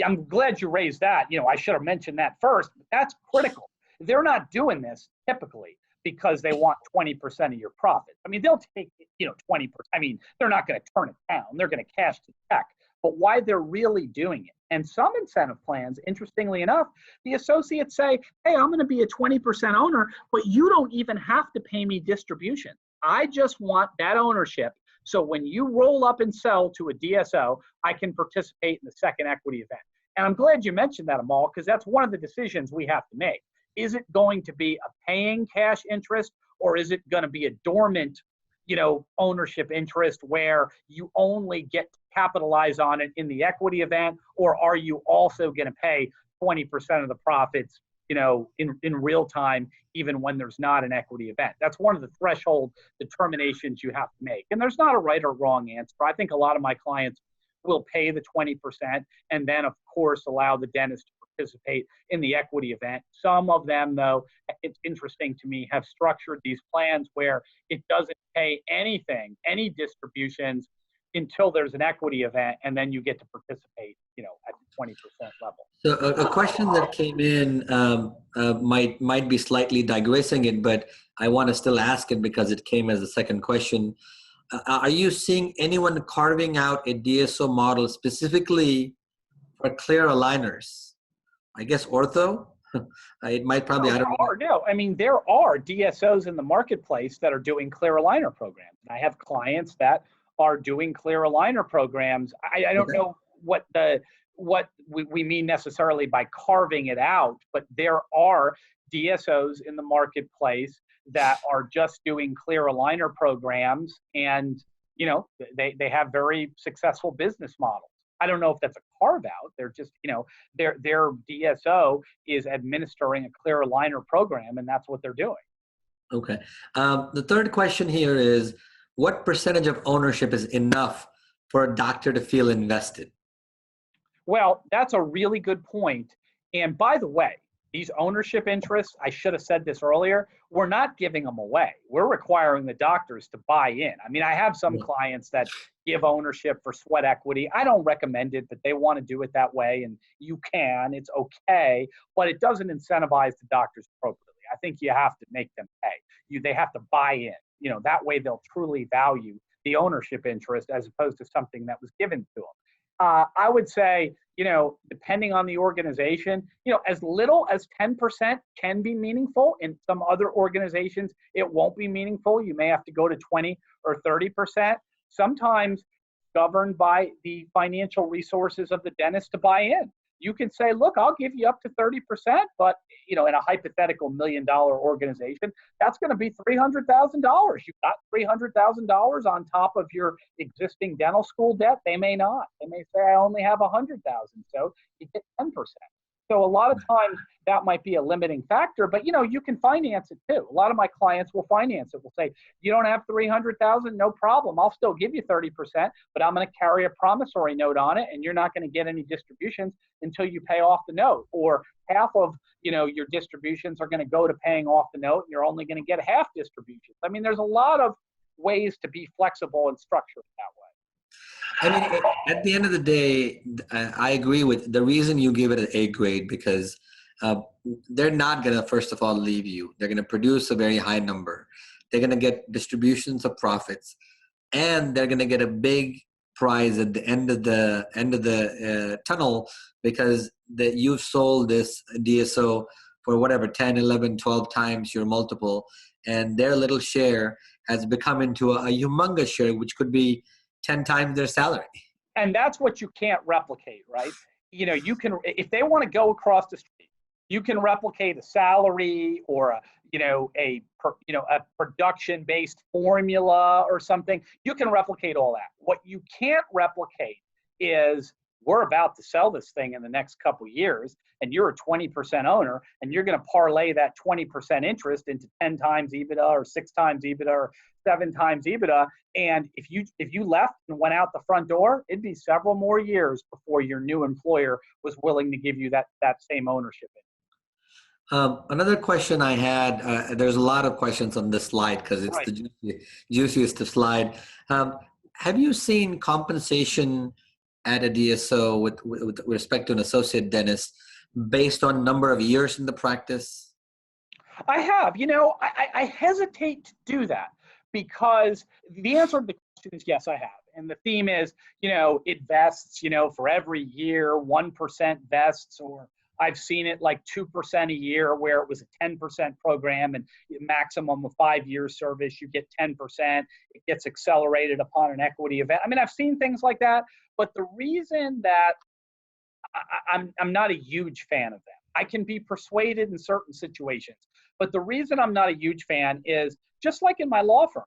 B: I'm glad you raised that. I should have mentioned that first, but that's critical. They're not doing this typically because they want 20% of your profits. I mean, they'll take, 20%. I mean, they're not going to turn it down. They're going to cash the check. But why they're really doing it. And some incentive plans, interestingly enough, the associates say, hey, I'm going to be a 20% owner, but you don't even have to pay me distribution. I just want that ownership. So when you roll up and sell to a DSO, I can participate in the second equity event. And I'm glad you mentioned that, Amal, because that's one of the decisions we have to make. Is it going to be a paying cash interest, or is it going to be a dormant, ownership interest where you only get to capitalize on it in the equity event, or are you also going to pay 20% of the profits, in real time, even when there's not an equity event? That's one of the threshold determinations you have to make. And there's not a right or wrong answer. I think a lot of my clients will pay the 20% and then, of course, allow the dentist to participate in the equity event. Some of them, though, it's interesting to me, have structured these plans where it doesn't pay anything, any distributions, until there's an equity event, and then you get to participate, at the 20% level.
A: So a question that came in might be slightly digressing it, but I want to still ask it because it came as a second question. Are you seeing anyone carving out a DSO model specifically for clear aligners? I guess ortho? It might probably, I don't know.
B: No, I mean, there are DSOs in the marketplace that are doing clear aligner programs. I have clients that are doing clear aligner programs. I don't know what we mean necessarily by carving it out, but there are DSOs in the marketplace that are just doing clear aligner programs, and they have very successful business models. I don't know if that's a carve out. They're just, their DSO is administering a clear aligner program, and that's what they're doing.
A: Okay. The third question here is, what percentage of ownership is enough for a doctor to feel invested?
B: Well, that's a really good point. And by the way, these ownership interests, I should have said this earlier, we're not giving them away. We're requiring the doctors to buy in. I mean, I have some clients that give ownership for sweat equity. I don't recommend it, but they want to do it that way, and you can. It's okay, but it doesn't incentivize the doctors appropriately. I think you have to make them pay. They have to buy in. That way they'll truly value the ownership interest as opposed to something that was given to them. I would say, depending on the organization, as little as 10% can be meaningful. In some other organizations, it won't be meaningful. You may have to go to 20 or 30%. Sometimes governed by the financial resources of the dentist to buy in. You can say, look, I'll give you up to 30%, but in a hypothetical $1 million organization, that's going to be $300,000. You've got $300,000 on top of your existing dental school debt. They may not. They may say, I only have $100,000, so you get 10%. So a lot of times that might be a limiting factor, but you can finance it too. A lot of my clients will finance it. Will say, you don't have 300,000, no problem. I'll still give you 30%, but I'm going to carry a promissory note on it, and you're not going to get any distributions until you pay off the note. Or half of your distributions are going to go to paying off the note, and you're only going to get half distributions. I mean, there's a lot of ways to be flexible and structured that way.
A: I mean, at the end of the day, I agree with the reason you give it an A grade, because they're not going to, first of all, leave you. They're going to produce a very high number. They're going to get distributions of profits, and they're going to get a big prize at the end of the tunnel, because you've sold this DSO for whatever, 10, 11, 12 times your multiple, and their little share has become into a humongous share, which could be 10 times their salary.
B: And that's what you can't replicate, right? You can, if they want to go across the street, you can replicate a salary or a production-based formula or something. You can replicate all that. What you can't replicate is, we're about to sell this thing in the next couple of years, and you're a 20% owner, and you're going to parlay that 20% interest into 10 times EBITDA or 6 times EBITDA or 7 times EBITDA. And if you left and went out the front door, it'd be several more years before your new employer was willing to give you that same ownership.
A: Another question I had, there's a lot of questions on this slide because it's right. The juiciest slide. Have you seen compensation at a DSO with respect to an associate dentist based on number of years in the practice?
B: I have. I hesitate to do that because the answer to the question is yes, I have. And the theme is, it vests, for every year, 1% vests, or I've seen it like 2% a year where it was a 10% program and maximum of 5 years service, you get 10%. It gets accelerated upon an equity event. I mean, I've seen things like that, but the reason that I'm not a huge fan of them, I can be persuaded in certain situations, but the reason I'm not a huge fan is just like in my law firm,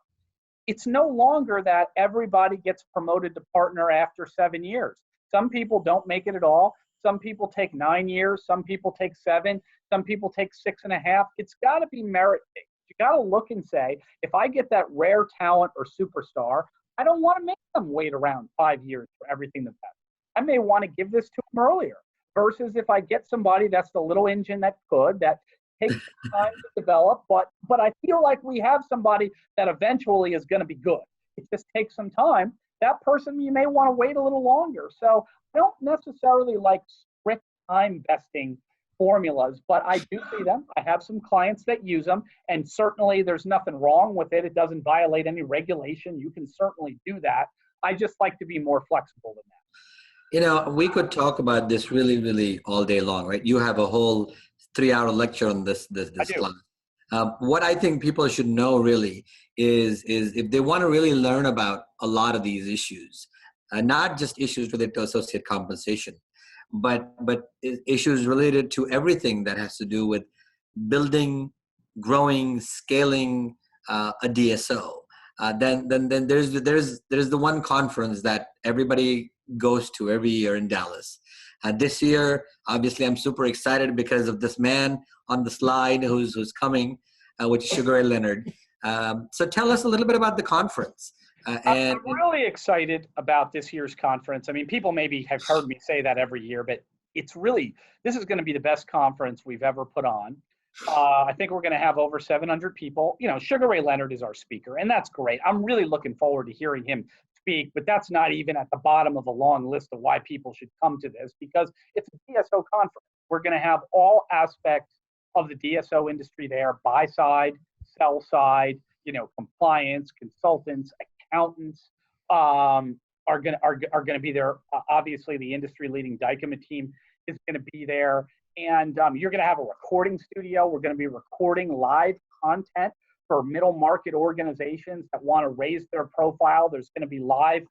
B: it's no longer that everybody gets promoted to partner after 7 years. Some people don't make it at all. Some people take 9 years. Some people take 7. Some people take 6.5. It's got to be merit-based. You got to look and say, if I get that rare talent or superstar, I don't want to make them wait around 5 years for everything that's happened. I may want to give this to them earlier versus if I get somebody that's the little engine that takes time to develop, but I feel like we have somebody that eventually is going to be good. It just takes some time. That person, you may want to wait a little longer. So I don't necessarily like strict time vesting formulas, but I do see them. I have some clients that use them, and certainly there's nothing wrong with it. It doesn't violate any regulation. You can certainly do that. I just like to be more flexible than that.
A: We could talk about this really, really all day long, right? You have a whole 3-hour lecture on this class. What I think people should know really is if they want to really learn about a lot of these issues, not just issues related to associate compensation, but issues related to everything that has to do with building, growing, scaling a DSO. Then there's the one conference that everybody goes to every year in Dallas. This year, obviously, I'm super excited because of this man on the slide who's coming, which is Sugar Ray Leonard. So tell us a little bit about the conference.
B: I'm really excited about this year's conference. I mean, people maybe have heard me say that every year, but it's really, this is going to be the best conference we've ever put on. I think we're going to have over 700 people. You know, Sugar Ray Leonard is our speaker, and that's great. I'm really looking forward to hearing him speak, but that's not even at the bottom of a long list of why people should come to this, because it's a DSO conference. We're going to have all aspects of the DSO industry there, buy side, sell side, you know, compliance, consultants, accountants, are going to be there. Obviously, the industry leading Dykema team is going to be there. And you're going to have a recording studio. We're going to be recording live content for middle market organizations that want to raise their profile. There's going to be live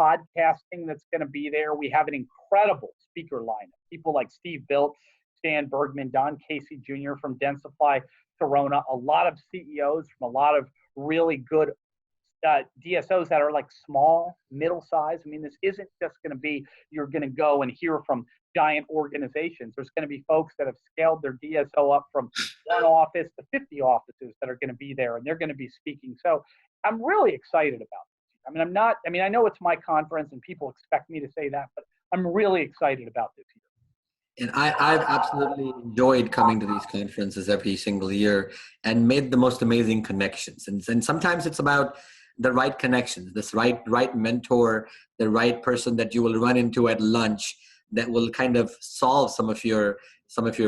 B: podcasting that's going to be there. We have an incredible speaker lineup. People like Steve Bilt, Stan Bergman, Don Casey Jr. from Densify Corona, a lot of CEOs from a lot of really good DSOs that are like small, middle size. I mean, this isn't just going to be, you're going to go and hear from giant organizations. There's going to be folks that have scaled their DSO up from one office to 50 offices that are going to be there, and they're going to be speaking. So I'm really excited about this. I know it's my conference and people expect me to say that, but I'm really excited about this year.
A: And I've absolutely enjoyed coming to these conferences every single year and made the most amazing connections. And sometimes it's about the right connections, this right mentor, the right person that you will run into at lunch that will kind of solve some of your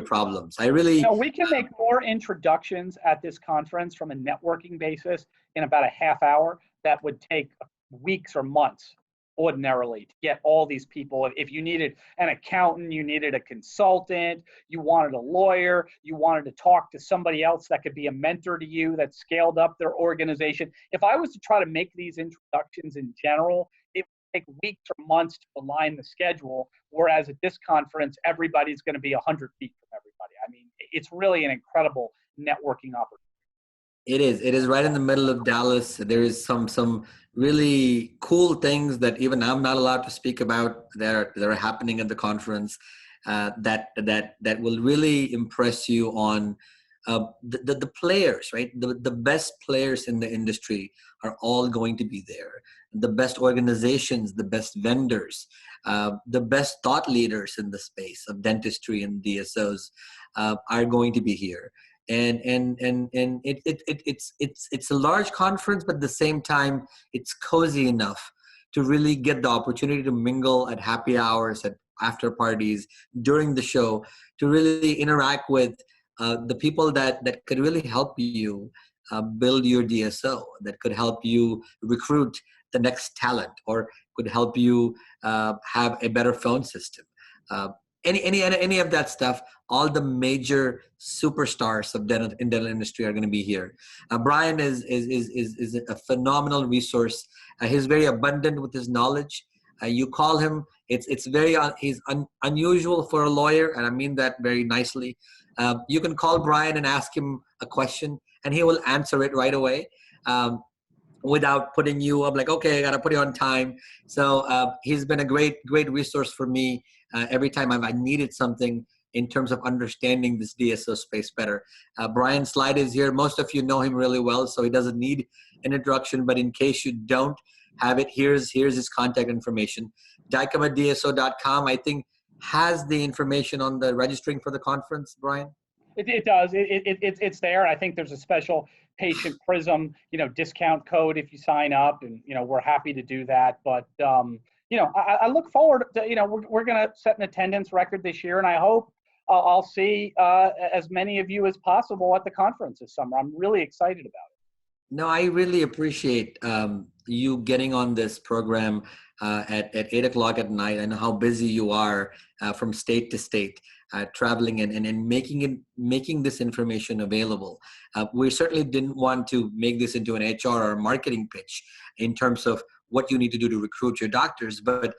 A: problems.
B: We can make more introductions at this conference from a networking basis in about a half hour. That would take weeks or months ordinarily to get all these people. If you needed an accountant, you needed a consultant, you wanted a lawyer, you wanted to talk to somebody else that could be a mentor to you that scaled up their organization. If I was to try to make these introductions in general, it would take weeks or months to align the schedule. Whereas at this conference, everybody's going to be 100 feet from everybody. I mean, it's really an incredible networking opportunity.
A: It is right in the middle of Dallas. There is some really cool things that even I'm not allowed to speak about that are happening at the conference that will really impress you on the players, right? The best players in the industry are all going to be there. The best organizations, the best vendors, the best thought leaders in the space of dentistry and DSOs are going to be here. And it's a large conference, but at the same time, it's cozy enough to really get the opportunity to mingle at happy hours, at after parties, during the show, to really interact with the people that could really help you build your DSO, that could help you recruit the next talent, or could help you have a better phone system. Any of that stuff. All the major superstars of dental industry are going to be here. Brian is a phenomenal resource. He's very abundant with his knowledge. You call him. He's unusual for a lawyer, and I mean that very nicely. You can call Brian and ask him a question, and he will answer it right away. Without putting you up like, okay, I got to put you on time. So he's been a great resource for me every time I needed something in terms of understanding this DSO space better. Brian Slide is here. Most of you know him really well, so he doesn't need an introduction, but in case you don't have it, here's his contact information. DycomaDSO.com, I think, has the information on the registering for the conference, Brian?
B: It does. It's there. I think there's a special patient Prism, discount code if you sign up, and we're happy to do that. But I look forward to we're going to set an attendance record this year, and I hope I'll see as many of you as possible at the conference this summer. I'm really excited about it.
A: No, I really appreciate you getting on this program at 8 o'clock at night. I know how busy you are from state to state, traveling and making this information available. We certainly didn't want to make this into an HR or marketing pitch in terms of what you need to do to recruit your doctors, but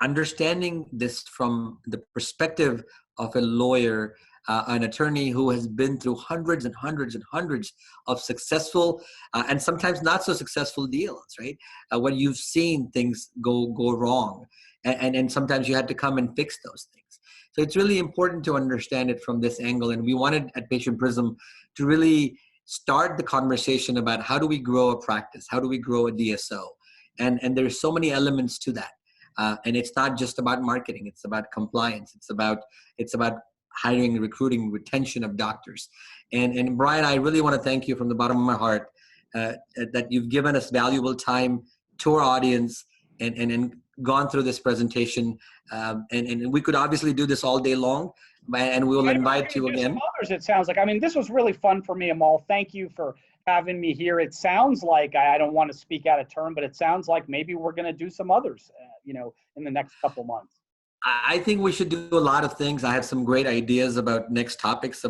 A: understanding this from the perspective of a lawyer, an attorney who has been through hundreds and hundreds and hundreds of successful and sometimes not so successful deals, right? When you've seen things go wrong, and sometimes you had to come and fix those things. So it's really important to understand it from this angle. And we wanted at Patient Prism to really start the conversation about how do we grow a practice? How do we grow a DSO? And there's so many elements to that. And it's not just about marketing. It's about compliance. It's about hiring, recruiting, retention of doctors. And Brian, I really want to thank you from the bottom of my heart that you've given us valuable time to our audience and gone through this presentation. And we could obviously do this all day long, and we will
B: Maybe we're
A: invite
B: gonna
A: you
B: do some
A: again.
B: others, it sounds like. I mean, this was really fun for me, Amal. Thank you for having me here. It sounds like, I don't want to speak out of turn, but it sounds like maybe we're going to do some others, in the next couple months.
A: I think we should do a lot of things. I have some great ideas about next topics.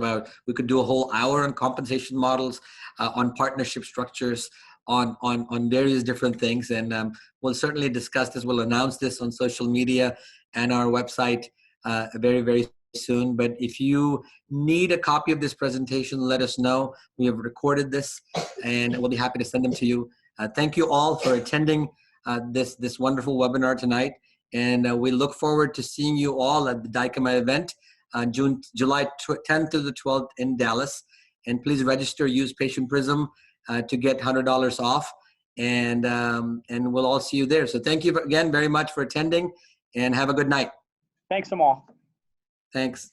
A: We could do a whole hour on compensation models, on partnership structures, on various different things, and we'll certainly discuss this. We'll announce this on social media and our website very, very soon. But if you need a copy of this presentation, let us know. We have recorded this, and we'll be happy to send them to you. Thank you all for attending this wonderful webinar tonight. And we look forward to seeing you all at the DICOMA event on July 10th to the 12th in Dallas. And please register, use Patient Prism to get $100 off. And we'll all see you there. So thank you again very much for attending, and have a good night.
B: Thanks, Amal.
A: Thanks.